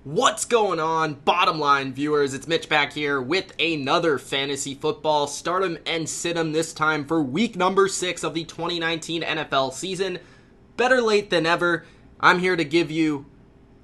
What's going on, bottom line viewers? It's Mitch back here with another fantasy football stardom and situm, this time for week number 6 of the 2019 NFL season. Better late than ever. I'm here to give you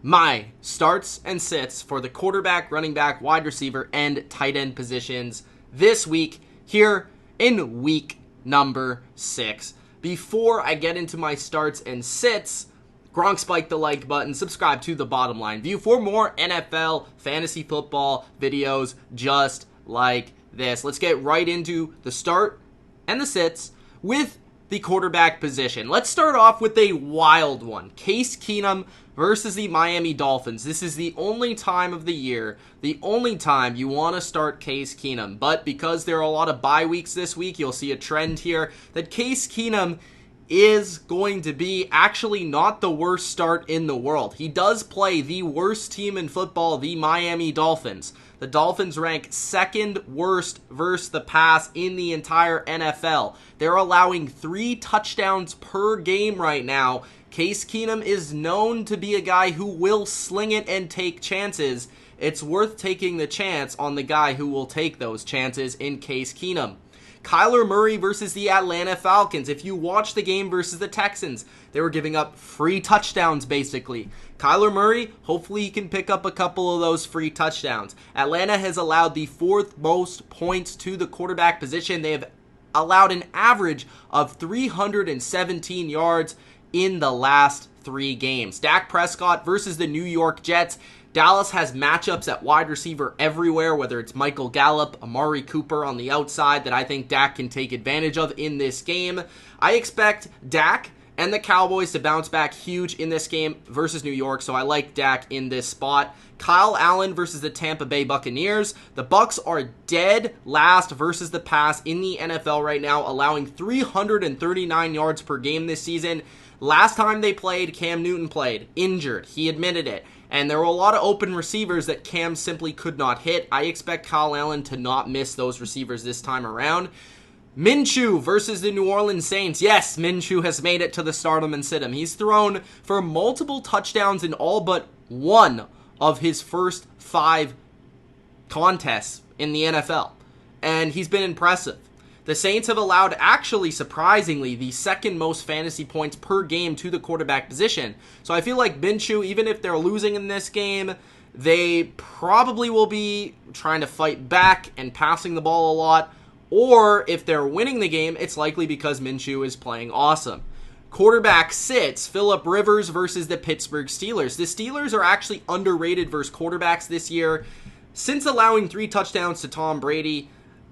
my starts and sits for the quarterback, running back, wide receiver, and tight end positions this week here in week number 6. Before I get into my starts and sits, Gronk spike the like button, subscribe to The Bottom Line View for more NFL fantasy football videos just like this. Let's get right into the start and the sits with the quarterback position. Let's start off with a wild one. Case Keenum versus the Miami Dolphins. This is the only time of the year, the only time you want to start Case Keenum. But because there are a lot of bye weeks this week, you'll see a trend here that Case Keenum is going to be actually not the worst start in the world. He does play the worst team in football, the Miami Dolphins. The Dolphins rank second worst versus the pass in the entire NFL. They're allowing 3 touchdowns per game right now. Case Keenum is known to be a guy who will sling it and take chances. It's worth taking the chance on the guy who will take those chances in Case Keenum. Kyler Murray versus the Atlanta Falcons. If you watch the game versus the Texans, they were giving up free touchdowns, basically. Kyler Murray, hopefully he can pick up a couple of those free touchdowns. Atlanta has allowed the 4th most points to the quarterback position. They have allowed an average of 317 yards in the last 3 games. Dak Prescott versus the New York Jets. Dallas has matchups at wide receiver everywhere, whether it's Michael Gallup, Amari Cooper on the outside that I think Dak can take advantage of in this game. I expect Dak and the Cowboys to bounce back huge in this game versus New York, so I like Dak in this spot. Kyle Allen versus the Tampa Bay Buccaneers. The Bucs are dead last versus the pass in the NFL right now, allowing 339 yards per game this season. Last time they played, Cam Newton played, injured. He admitted it. And there were a lot of open receivers that Cam simply could not hit. I expect Kyle Allen to not miss those receivers this time around. Minshew versus the New Orleans Saints. Yes, Minshew has made it to the stardom and situm. He's thrown for multiple touchdowns in all but one of his first 5 contests in the NFL. And he's been impressive. The Saints have allowed, actually, surprisingly, the 2nd most fantasy points per game to the quarterback position. So I feel like Minshew, even if they're losing in this game, they probably will be trying to fight back and passing the ball a lot. Or if they're winning the game, it's likely because Minshew is playing awesome. Quarterback sits, Phillip Rivers versus the Pittsburgh Steelers. The Steelers are actually underrated versus quarterbacks this year. Since allowing 3 touchdowns to Tom Brady,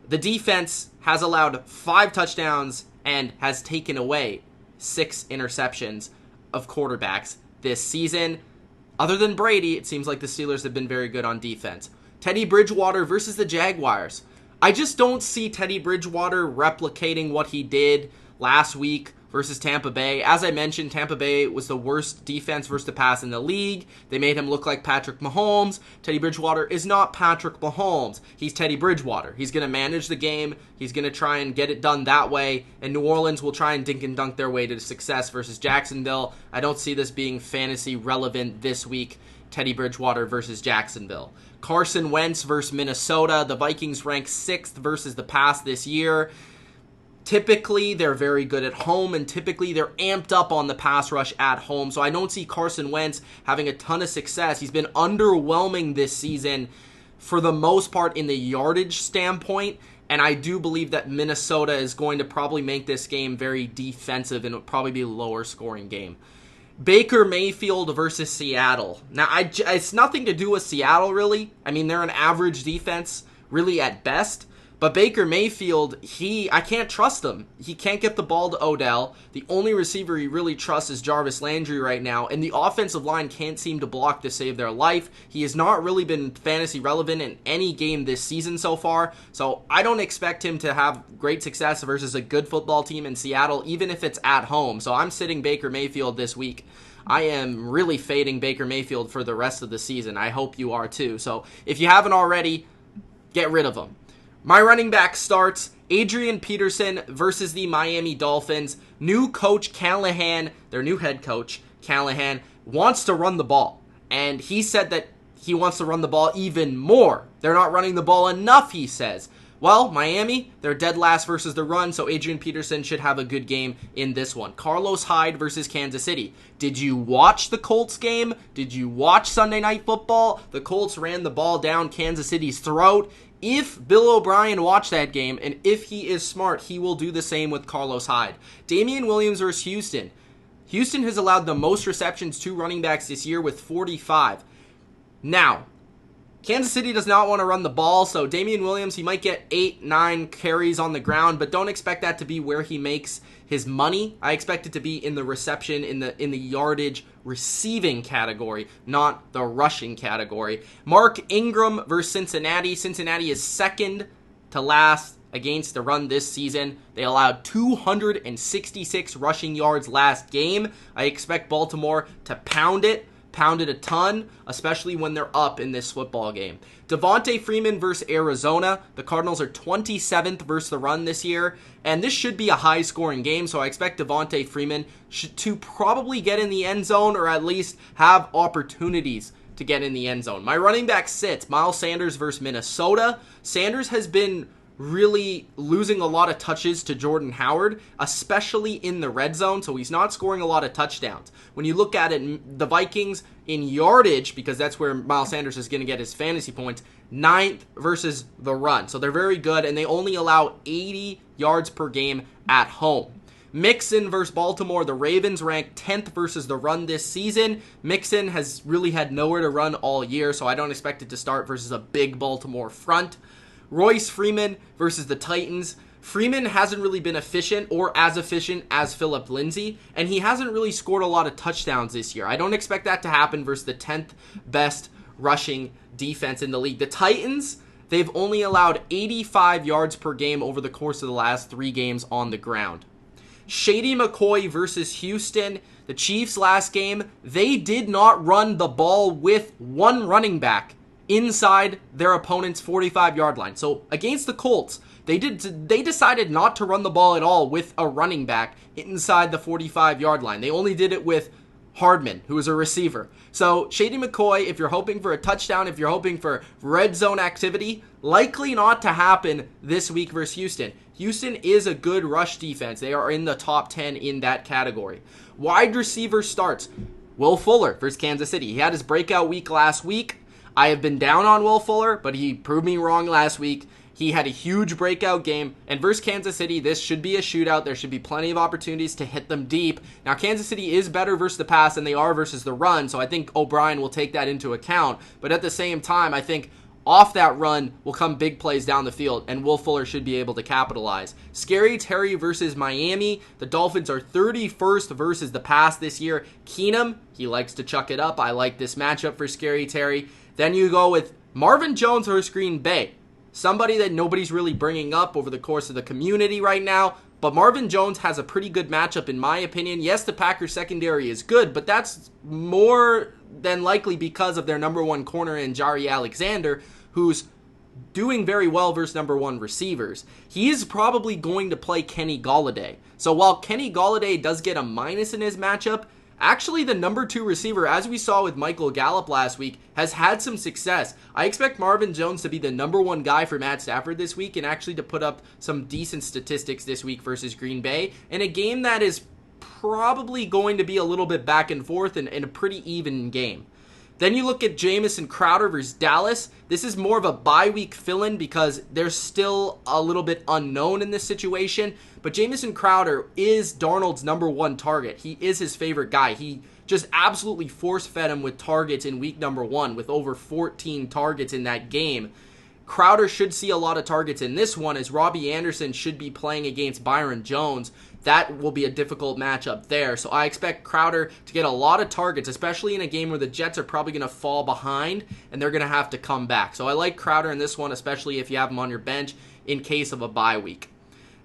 the defense has allowed 5 touchdowns and has taken away 6 interceptions of quarterbacks this season. Other than Brady, it seems like the Steelers have been very good on defense. Teddy Bridgewater versus the Jaguars. I just don't see Teddy Bridgewater replicating what he did last week versus Tampa Bay. As I mentioned, Tampa Bay was the worst defense versus the pass in the league. They made him look like Patrick Mahomes. Teddy Bridgewater is not Patrick Mahomes. He's Teddy Bridgewater. He's going to manage the game. He's going to try and get it done that way. And New Orleans will try and dink and dunk their way to success versus Jacksonville. I don't see this being fantasy relevant this week. Teddy Bridgewater versus Jacksonville. Carson Wentz versus Minnesota. The Vikings rank 6th versus the pass this year. Typically, they're very good at home, and typically they're amped up on the pass rush at home. So I don't see Carson Wentz having a ton of success. He's been underwhelming this season for the most part in the yardage standpoint, and I do believe that Minnesota is going to probably make this game very defensive, and it'll probably be a lower scoring game. Baker Mayfield versus Seattle. Now, it's nothing to do with Seattle, really. I mean, they're an average defense, really, at best. But Baker Mayfield, I can't trust him. He can't get the ball to Odell. The only receiver he really trusts is Jarvis Landry right now, and the offensive line can't seem to block to save their life. He has not really been fantasy relevant in any game this season so far, so I don't expect him to have great success versus a good football team in Seattle, even if it's at home. So I'm sitting Baker Mayfield this week. I am really fading Baker Mayfield for the rest of the season. I hope you are too. So if you haven't already, get rid of him. My running back starts Adrian Peterson versus the Miami Dolphins. New coach Callahan, their new head coach Callahan, wants to run the ball. And he said that he wants to run the ball even more. They're not running the ball enough, he says. Well, Miami, they're dead last versus the run, so Adrian Peterson should have a good game in this one. Carlos Hyde versus Kansas City. Did you watch the Colts game? Did you watch Sunday Night Football? The Colts ran the ball down Kansas City's throat. If Bill O'Brien watched that game, and if he is smart, he will do the same with Carlos Hyde. Damian Williams versus Houston. Houston has allowed the most receptions to running backs this year with 45. Now, Kansas City does not want to run the ball, so Damian Williams, he might get 8-9 carries on the ground, but don't expect that to be where he makes his money. I expect it to be in the reception, in the yardage receiving category, not the rushing category. Mark Ingram versus Cincinnati. Cincinnati is second to last against the run this season. They allowed 266 rushing yards last game. I expect Baltimore to pound it a ton, especially when they're up in this football game. Devonta Freeman versus Arizona. The Cardinals are 27th versus the run this year, and this should be a high-scoring game, so I expect Devonta Freeman to probably get in the end zone or at least have opportunities to get in the end zone. My running back sits, Miles Sanders versus Minnesota. Sanders has been really losing a lot of touches to Jordan Howard, especially in the red zone, so he's not scoring a lot of touchdowns. When you look at it, the Vikings in yardage, because that's where Miles Sanders is going to get his fantasy points, 9th versus the run. So they're very good, and they only allow 80 yards per game at home. Mixon versus Baltimore. The Ravens ranked 10th versus the run this season. Mixon has really had nowhere to run all year, so I don't expect it to start versus a big Baltimore front. Royce Freeman versus the Titans. Freeman hasn't really been efficient or as efficient as Phillip Lindsay, and he hasn't really scored a lot of touchdowns this year. I don't expect that to happen versus the 10th best rushing defense in the league. The Titans, they've only allowed 85 yards per game over the course of the last 3 games on the ground. Shady McCoy versus Houston. The Chiefs last game, they did not run the ball with one running back inside their opponent's 45-yard line. So against the Colts, they decided not to run the ball at all with a running back inside the 45-yard line. They only did it with Hardman, who is a receiver. So Shady McCoy, if you're hoping for a touchdown, if you're hoping for red zone activity, likely not to happen this week versus Houston. Houston is a good rush defense. They are in the top 10 in that category. Wide receiver starts. Will Fuller versus Kansas City. He had his breakout week last week. I have been down on Will Fuller, but he proved me wrong last week. He had a huge breakout game, and versus Kansas City, this should be a shootout. There should be plenty of opportunities to hit them deep. Now, Kansas City is better versus the pass than they are versus the run, so I think O'Brien will take that into account. But at the same time, I think off that run will come big plays down the field, and Will Fuller should be able to capitalize. Scary Terry versus Miami. The Dolphins are 31st versus the pass this year. Keenum, he likes to chuck it up. I like this matchup for Scary Terry. Then you go with Marvin Jones versus Green Bay. Somebody that nobody's really bringing up over the course of the community right now, but Marvin Jones has a pretty good matchup in my opinion. Yes, the Packers secondary is good, but that's more than likely because of their number one corner in Jari Alexander, who's doing very well versus number one receivers. He is probably going to play Kenny Golladay. So while Kenny Golladay does get a minus in his matchup, actually, the number 2 receiver, as we saw with Michael Gallup last week, has had some success. I expect Marvin Jones to be the number 1 guy for Matt Stafford this week and actually to put up some decent statistics this week versus Green Bay in a game that is probably going to be a little bit back and forth and a pretty even game. Then you look at Jamison Crowder versus Dallas. This is more of a bye week fill-in because they're still a little bit unknown in this situation. But Jamison Crowder is Darnold's number 1 target. He is his favorite guy. He just absolutely force-fed him with targets in week number 1 with over 14 targets in that game. Crowder should see a lot of targets in this one as Robbie Anderson should be playing against Byron Jones. That will be a difficult matchup there. So I expect Crowder to get a lot of targets, especially in a game where the Jets are probably going to fall behind and they're going to have to come back. So I like Crowder in this one, especially if you have him on your bench in case of a bye week.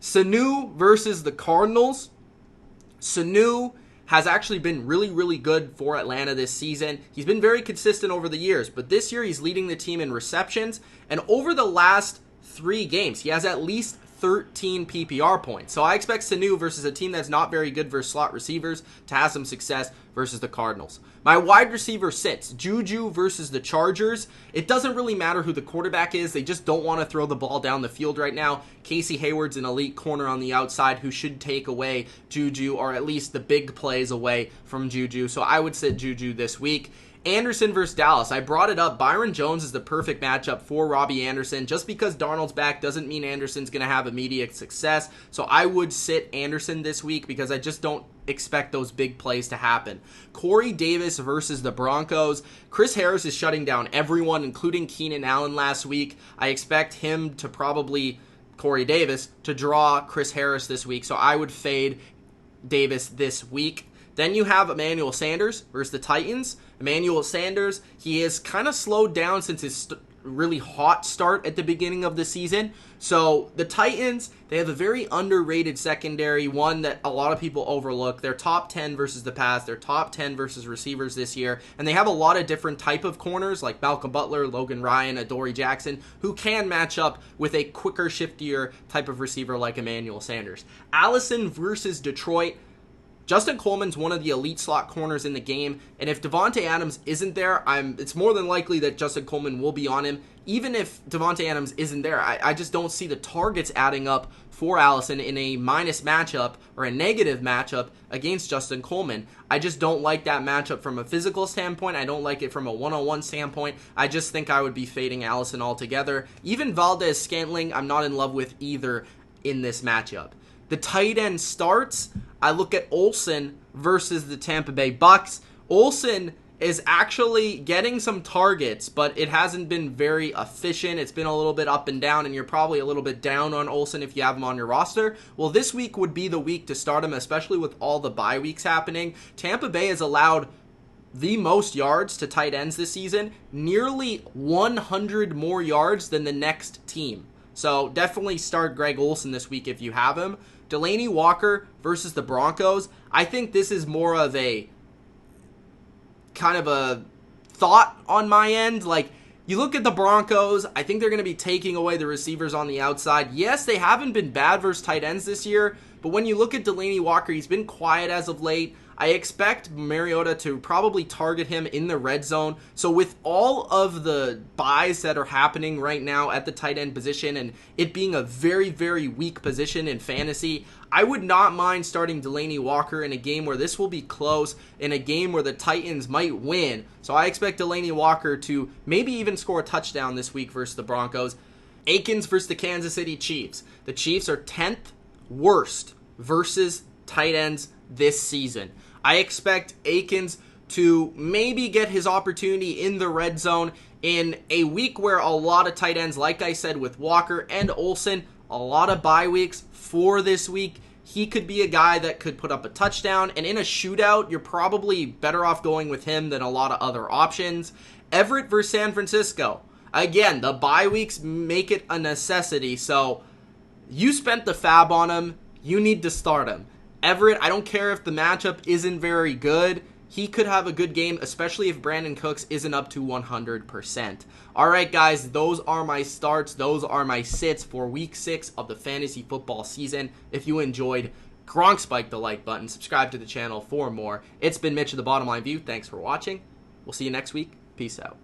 Sanu versus the Cardinals. Sanu has actually been really, really good for Atlanta this season. He's been very consistent over the years, but this year he's leading the team in receptions. And over the last 3 games, he has at least 13 PPR points. So I expect Sanu versus a team that's not very good versus slot receivers to have some success versus the Cardinals. My wide receiver sits. Juju versus the Chargers. It doesn't really matter who the quarterback is. They just don't want to throw the ball down the field right now. Casey Hayward's an elite corner on the outside who should take away Juju, or at least the big plays away from Juju. So I would sit Juju this week. Anderson versus Dallas. I brought it up. Byron Jones is the perfect matchup for Robbie Anderson. Just because Darnold's back doesn't mean Anderson's going to have immediate success. So I would sit Anderson this week because I just don't expect those big plays to happen. Corey Davis versus the Broncos. Chris Harris is shutting down everyone, including Keenan Allen last week. I expect him to probably, Corey Davis, to draw Chris Harris this week. So I would fade Davis this week. Then you have Emmanuel Sanders versus the Titans. Emmanuel Sanders, he has kind of slowed down since his really hot start at the beginning of the season. So the Titans, they have a very underrated secondary, one that a lot of people overlook. They're top 10 versus the pass. They're top 10 versus receivers this year. And they have a lot of different type of corners like Malcolm Butler, Logan Ryan, Adoree Jackson, who can match up with a quicker, shiftier type of receiver like Emmanuel Sanders. Allison versus Detroit. Justin Coleman's one of the elite slot corners in the game, and if Davante Adams isn't there, it's more than likely that Justin Coleman will be on him. Even if Davante Adams isn't there, I just don't see the targets adding up for Allison in a minus matchup or a negative matchup against Justin Coleman. I just don't like that matchup from a physical standpoint. I don't like it from a one-on-one standpoint. I just think I would be fading Allison altogether. Even Valdez-Scantling, I'm not in love with either in this matchup. The tight end starts. I look at Olsen versus the Tampa Bay Bucks. Olsen is actually getting some targets, but it hasn't been very efficient. It's been a little bit up and down, and you're probably a little bit down on Olsen if you have him on your roster. Well, this week would be the week to start him, especially with all the bye weeks happening. Tampa Bay has allowed the most yards to tight ends this season, nearly 100 more yards than the next team. So definitely start Greg Olsen this week if you have him. Delaney Walker versus the Broncos. I think this is more of a kind of a thought on my end. Like, you look at the Broncos, I think they're going to be taking away the receivers on the outside. Yes, they haven't been bad versus tight ends this year, but when you look at Delaney Walker, he's been quiet as of late. I expect Mariota to probably target him in the red zone. So with all of the buys that are happening right now at the tight end position and it being a very, very weak position in fantasy, I would not mind starting Delaney Walker in a game where this will be close, in a game where the Titans might win. So I expect Delaney Walker to maybe even score a touchdown this week versus the Broncos. Akins versus the Kansas City Chiefs. The Chiefs are 10th worst versus tight ends this season. I expect Akins to maybe get his opportunity in the red zone in a week where a lot of tight ends, like I said with Walker and Olsen, a lot of bye weeks for this week. He could be a guy that could put up a touchdown, and in a shootout, you're probably better off going with him than a lot of other options. Everett versus San Francisco. Again, the bye weeks make it a necessity, so you spent the fab on him. You need to start him. Everett, I don't care if the matchup isn't very good. He could have a good game, especially if Brandon Cooks isn't up to 100%. All right, guys, those are my starts. Those are my sits for Week 6 of the fantasy football season. If you enjoyed, spike the like button. Subscribe to the channel for more. It's been Mitch of the Bottom Line View. Thanks for watching. We'll see you next week. Peace out.